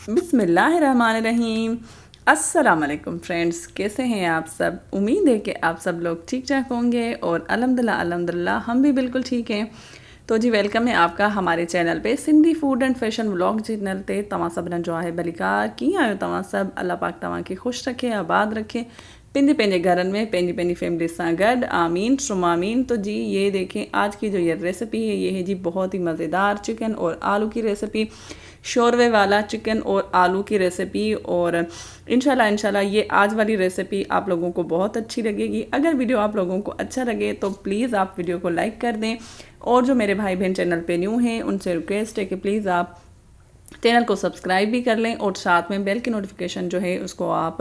बिस्मिल्लाहिर्रहमानिर्रहीम। अस्सलाम वालेकुम फ्रेंड्स, कैसे हैं आप सब। उम्मीद है कि आप सब लोग ठीक ठाक होंगे और अल्हम्दुलिल्लाह हम भी बिल्कुल ठीक हैं। तो जी वेलकम है आपका हमारे चैनल पे Sindhi food and fashion vlog channel ते। तव्हां सभिनीनि जो आहे भलीकार, कीअं आहियो तव्हां सभु। अल्लाह पाक तव्हांखे ख़ुशि रखे, आबाद रखे, पंहिंजे पंहिंजे घरनि में पंहिंजी फैमिली सां गॾु। आमीन शुम आमीन। तो जी ये देखें, आज की जो ये रेसिपी है ये है जी बहुत ही मज़ेदार चिकन और आलू की रेसिपी, शोरवे वाला चिकन और आलू की रेसिपी। और इंशाल्लाह ये आज वाली रेसिपी आप लोगों को बहुत अच्छी लगेगी। अगर वीडियो आप लोगों को अच्छा लगे तो प्लीज़ आप वीडियो को लाइक कर दें, और जो मेरे भाई बहन चैनल पे न्यू हैं उनसे रिक्वेस्ट है कि प्लीज़ आप चैनल को सब्सक्राइब भी कर लें, और साथ में बेल की नोटिफिकेशन जो है उसको आप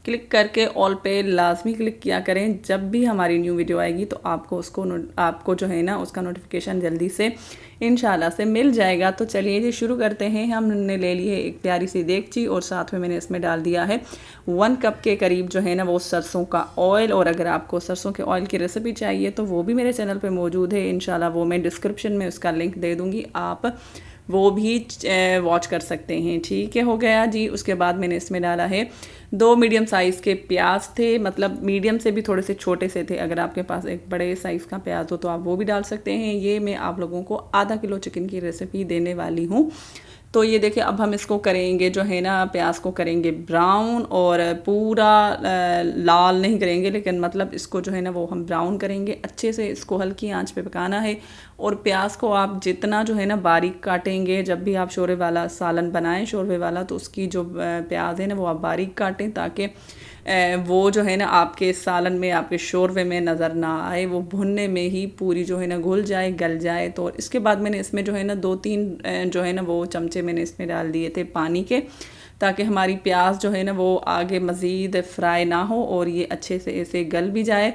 क्लिक करके ऑल पे लाजमी क्लिक किया करें। जब भी हमारी न्यू वीडियो आएगी तो आपको जो है ना उसका नोटिफिकेशन जल्दी से इंशाल्लाह से मिल जाएगा। तो चलिए जी शुरू करते हैं। हमने ले ली है एक प्यारी सी देगची, और साथ में मैंने इसमें डाल दिया है 1 कप के करीब जो है ना वो सरसों का ऑयल। और अगर आपको सरसों के ऑयल की रेसिपी चाहिए तो वो भी मेरे चैनल पे मौजूद है, इंशाल्लाह वो मैं डिस्क्रिप्शन में उसका लिंक दे दूँगी, आप वो भी वॉच कर सकते हैं। ठीक है, हो गया जी। उसके बाद मैंने इसमें डाला है 2 मीडियम साइज़ के प्याज थे, मतलब मीडियम से भी थोड़े से छोटे से थे। अगर आपके पास एक बड़े साइज़ का प्याज हो तो आप वो भी डाल सकते हैं। ये मैं आप लोगों को आधा किलो चिकन की रेसिपी देने वाली हूँ। तो ये देखिए, अब हम इसको करेंगे जो है ना प्याज को करेंगे ब्राउन, और पूरा लाल नहीं करेंगे, लेकिन मतलब इसको जो है ना वो हम ब्राउन करेंगे। अच्छे से इसको हल्की आंच पे पकाना है। और प्याज को आप जितना जो है ना बारीक काटेंगे, जब भी आप शोरवे वाला सालन बनाएं शोरवे वाला, तो उसकी जो प्याज है ना वो आप बारीक काटें, ताकि वो जो है ना आपके सालन में, आपके शोरवे में नज़र ना आए, वो भुनने में ही पूरी जो है ना घुल जाए, गल जाए। तो इसके बाद मैंने इसमें जो है ना 2-3 जो है ना वो चमचे मैंने इसमें डाल दिए थे पानी के, ताकि हमारी प्याज जो है ना वो आगे मज़ीद फ्राई ना हो और ये अच्छे से ऐसे गल भी जाए।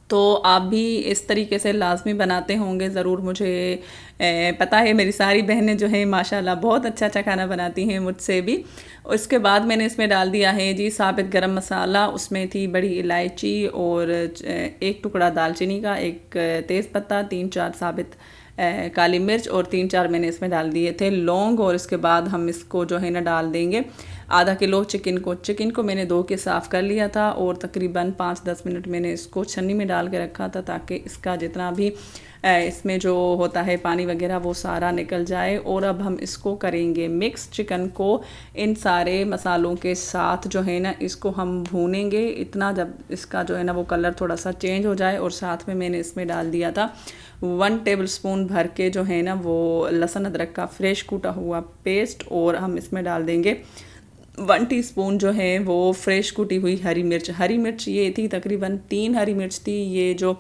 तो आप भी इस तरीके से लाजमी बनाते होंगे ज़रूर। मुझे पता है मेरी सारी बहनें जो हैं माशाल्लाह बहुत अच्छा अच्छा खाना बनाती हैं, मुझसे भी। उसके बाद मैंने इसमें डाल दिया है जी साबित गरम मसाला। उसमें थी बड़ी इलायची और 1 टुकड़ा दालचीनी का, 1 तेज़पत्ता, 3-4 साबित काली मिर्च, और 3-4 मैंने इसमें डाल दिए थे लौंग। और इसके बाद हम इसको जो है ना डाल देंगे आधा किलो चिकन को मैंने धो के साफ़ कर लिया था, और तकरीबन 5-10 मिनट मैंने इसको छन्नी में डाल के रखा था, ताकि इसका जितना भी इसमें जो होता है पानी वगैरह वो सारा निकल जाए। और अब हम इसको करेंगे मिक्स, चिकन को इन सारे मसालों के साथ जो है ना इसको हम भूनेंगे इतना, जब इसका जो है ना वो कलर थोड़ा सा चेंज हो जाए। और साथ में मैंने इसमें डाल दिया था 1 टेबलस्पून भर के जो है ना वो लहसुन अदरक का फ्रेश कूटा हुआ पेस्ट, और हम इसमें डाल देंगे 1 टीस्पून जो है वो फ्रेश कुटी हुई हरी मिर्च ये थी तकरीबन 3 हरी मिर्च थी। ये जो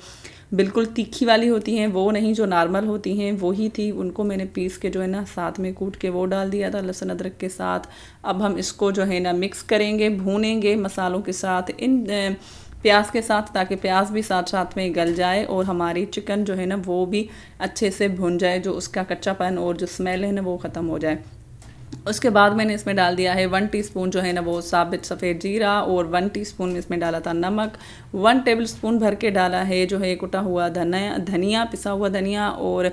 बिल्कुल तीखी वाली होती हैं वो नहीं, जो नॉर्मल होती हैं वो ही थी। उनको मैंने पीस के जो है ना साथ में कूट के वो डाल दिया था लहसुन अदरक के साथ। अब हम इसको जो है ना मिक्स करेंगे, भूनेंगे मसालों के साथ, इन प्याज के साथ, ताकि प्याज भी साथ साथ में गल जाए और हमारी चिकन जो है ना वो भी अच्छे से भुन जाए, जो उसका कच्चापन और जो स्मेल है ना वो ख़त्म हो जाए। उसके बाद मैंने इसमें डाल दिया है 1 टीस्पून जो है ना वो साबित सफ़ेद जीरा, और 1 टीस्पून में इसमें डाला था नमक। 1 टेबलस्पून भर के डाला है जो है कुटा हुआ धनिया, पिसा हुआ धनिया, और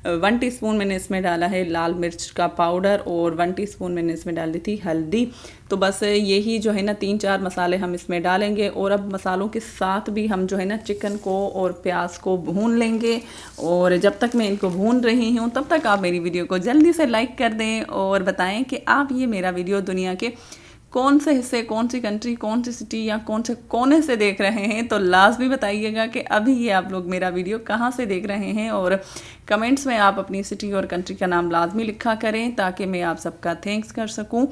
1 टीस्पून मैंने इसमें डाला है लाल मिर्च का पाउडर, और 1 टीस्पून मैंने इसमें डाल दी थी हल्दी। तो बस यही जो है ना 3-4 मसाले हम इसमें डालेंगे। और अब मसालों के साथ भी हम जो है ना चिकन को और प्याज को भून लेंगे। और जब तक मैं इनको भून रही हूँ तब तक आप मेरी वीडियो को जल्दी से लाइक कर दें, और बताएं कि आप ये मेरा वीडियो दुनिया के कौन से हिस्से, कौन सी कंट्री, कौन सी सिटी या कौन से कोने से देख रहे हैं। तो लाजमी बताइएगा कि अभी ये आप लोग मेरा वीडियो कहाँ से देख रहे हैं, और कमेंट्स में आप अपनी सिटी और कंट्री का नाम लाजमी लिखा करें, ताकि मैं आप सबका थैंक्स कर सकूं।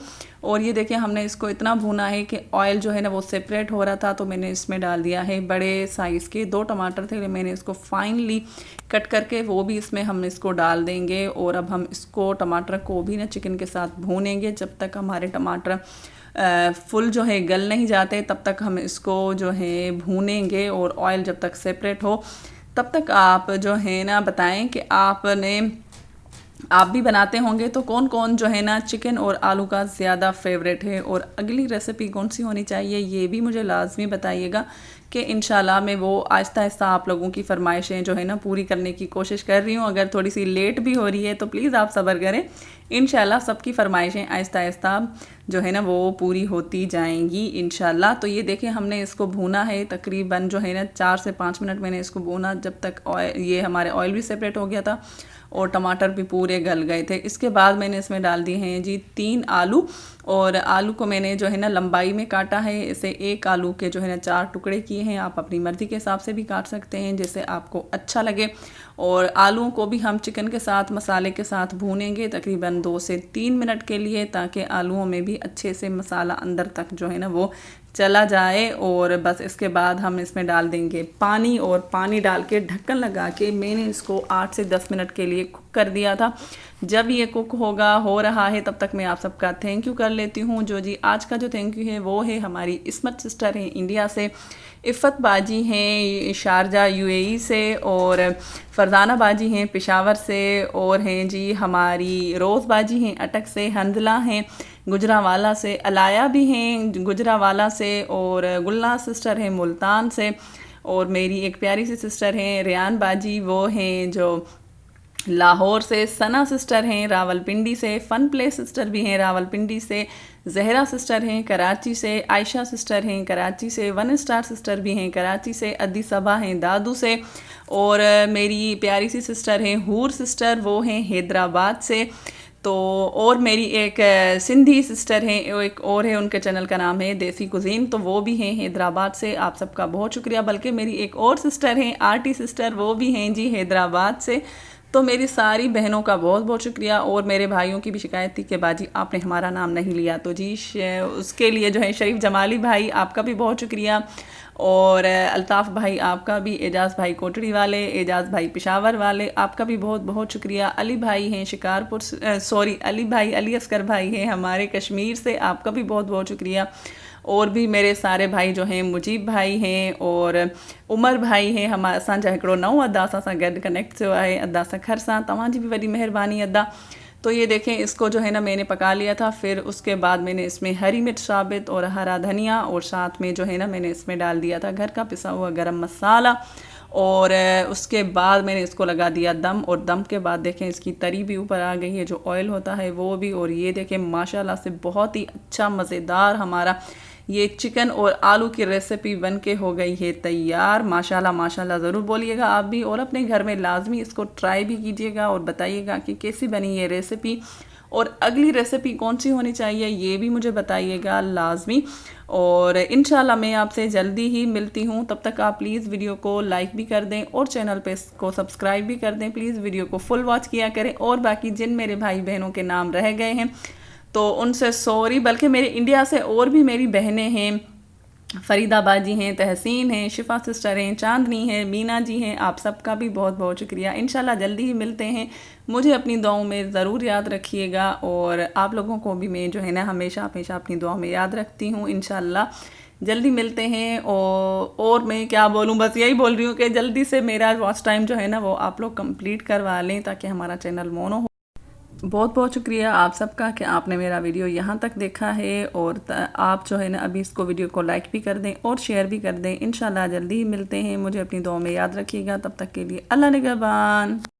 और ये देखिए, हमने इसको इतना भुना है कि ऑयल जो है ना वो सेपरेट हो रहा था। तो मैंने इसमें डाल दिया है बड़े साइज़ के 2 टमाटर थे, मैंने इसको फाइनली कट करके वो भी इसमें हम इसको डाल देंगे। और अब हम इसको टमाटर को भी ना चिकन के साथ भूनेंगे, जब तक हमारे टमाटर फुल जो है गल नहीं जाते तब तक हम इसको जो है भूनेंगे। और ऑयल जब तक सेपरेट हो तब तक आप जो है ना बताएं कि आप भी बनाते होंगे, तो कौन कौन जो है ना चिकन और आलू का ज़्यादा फेवरेट है, और अगली रेसिपी कौन सी होनी चाहिए ये भी मुझे लाजमी बताइएगा, कि इंशाल्लाह मैं वो आहिस्ता आहिस्ता आप लोगों की फरमाइशें जो है ना पूरी करने की कोशिश कर रही हूँ। अगर थोड़ी सी लेट भी हो रही है तो प्लीज़ आप सब्र करें, इंशाल्लाह सबकी फरमाइशें आहिस्ता आहिस्ता जो है ना वो पूरी होती जाएंगी इंशाल्लाह। तो ये देखिए हमने इसको भूना है तकरीबन जो है ना 4 से 5 मिनट मैंने इसको भूना, जब तक ये हमारे ऑयल भी सेपरेट हो गया था और टमाटर भी पूरे गल गए थे। इसके बाद मैंने इसमें डाल दिए हैं जी 3 आलू, और आलू को मैंने जो है ना लंबाई में काटा है। इसे एक आलू के जो है ना 4 टुकड़े किए हैं। आप अपनी मर्ज़ी के हिसाब से भी काट सकते हैं जैसे आपको अच्छा लगे। और आलूओं को भी हम चिकन के साथ मसाले के साथ भूनेंगे तकरीबन 2 से 3 मिनट के लिए, ताकि आलूओं में भी अच्छे से मसाला अंदर तक जो है ना वो चला जाए। और बस इसके बाद हम इसमें डाल देंगे पानी, और पानी डाल के ढक्कन लगा के मैंने इसको 8 से 10 मिनट के लिए कुक कर दिया था। जब ये कुक हो रहा है तब तक मैं आप सबका थैंक यू कर लेती हूँ। जो जी आज का जो थैंक यू है वो है हमारी इस्मत सिस्टर हैं इंडिया से, इफ़त बाजी हैं शारजा यूएई से, और फरजाना बाजी हैं पेशावर से, और हैं जी हमारी रोज़ बाजी हैं अटक से, हंजला हैं गुजरावाला से, अलाया भी हैं गुजरावाला से, और गुलना सिस्टर हैं मुल्तान से, और मेरी एक प्यारी सी सिस्टर हैं रियान बाजी, वो हैं जो लाहौर से, सना सिस्टर हैं रावलपिंडी से, फ़न प्ले सिस्टर भी हैं रावलपिंडी से, जहरा सिस्टर हैं कराची से, आयशा सिस्टर हैं कराची से, 1 स्टार सिस्टर भी हैं कराची से, अद्दी सबा हैं दादू से, और मेरी प्यारी सी सिस्टर हैं हूर सिस्टर, वो हैं हैदराबाद से। तो और मेरी एक सिंधी सिस्टर हैं, एक और है उनके चैनल का नाम है देसी कुजीन, तो वो भी हैं हैदराबाद से। आप सबका बहुत शुक्रिया। बल्कि मेरी एक और सिस्टर हैं आरटी सिस्टर, वो भी हैं जी हैदराबाद से। तो मेरी सारी बहनों का बहुत बहुत शुक्रिया। और मेरे भाइयों की भी शिकायत थी कि बाजी आपने हमारा नाम नहीं लिया, तो जी उसके लिए जो है शरीफ जमाली भाई आपका भी बहुत शुक्रिया, और अल्ताफ़ भाई आपका भी, एजाज़ भाई कोटड़ी वाले, एजाज़ भाई पेशावर वाले, आपका भी बहुत बहुत शुक्रिया। अली भाई हैं शिकारपुर अली भाई अली असगर भाई हैं हमारे कश्मीर से, आपका भी बहुत बहुत शुक्रिया। और भी मेरे सारे भाई जो हैं मुजीब भाई हैं और उमर भाई हैं, हमारा असांजा हिकिड़ो नओं अदा सां गॾु कनेक्ट थियो आहे अदा सखर सां, तव्हांजी भी वॾी महिरबानी अदा। तो ये देखें इसको जो है ना मैंने पका लिया था। फिर उसके बाद मैंने इसमें हरी मिर्च साबित और हरा धनिया, और साथ में जो है ना मैंने इसमें डाल दिया था घर का पिसा हुआ गरम मसाला, और उसके बाद मैंने इसको लगा दिया दम। और दम के बाद देखें इसकी तरी भी ऊपर आ गई है, जो ऑयल होता है वो भी। और ये देखें माशाल्लाह से बहुत ही अच्छा मज़ेदार हमारा ये चिकन और आलू की रेसिपी बन के हो गई है तैयार। माशाल्लाह माशाल्लाह ज़रूर बोलिएगा आप भी, और अपने घर में लाजमी इसको ट्राई भी कीजिएगा और बताइएगा कि कैसी बनी ये रेसिपी, और अगली रेसिपी कौन सी होनी चाहिए ये भी मुझे बताइएगा लाजमी। और इंशाल्लाह मैं आपसे जल्दी ही मिलती हूँ। तब तक आप प्लीज़ वीडियो को लाइक भी कर दें और चैनल पे को सब्सक्राइब भी कर दें। प्लीज़ वीडियो को फुल वॉच किया करें। और बाकी जिन मेरे भाई बहनों के नाम रह गए हैं तो उनसे सॉरी, बल्कि मेरे इंडिया से और भी मेरी बहनें हैं, फरीदा बाजी हैं, तहसीन हैं, शिफा सिस्टर हैं, चांदनी है, मीना जी हैं, आप सबका भी बहुत बहुत शुक्रिया। इंशाल्लाह जल्दी ही मिलते हैं। मुझे अपनी दुआओं में ज़रूर याद रखिएगा, और आप लोगों को भी मैं जो है ना हमेशा हमेशा अपनी दुआओं में याद रखती हूँ। इंशाल्लाह जल्दी मिलते हैं। और मैं क्या बोलूँ, बस यही बोल रही हूँ कि जल्दी से मेरा वॉच टाइम जो है ना वो आप लोग कंप्लीट करवा लें ताकि हमारा चैनल मोनो हो। बहुत बहुत शुक्रिया आप सबका कि आपने मेरा वीडियो यहाँ तक देखा है, और आप जो है ना अभी इसको वीडियो को लाइक भी कर दें और शेयर भी कर दें। इंशाल्लाह जल्दी ही मिलते हैं। मुझे अपनी दुआ में याद रखिएगा। तब तक के लिए अल्लाह निगहबान।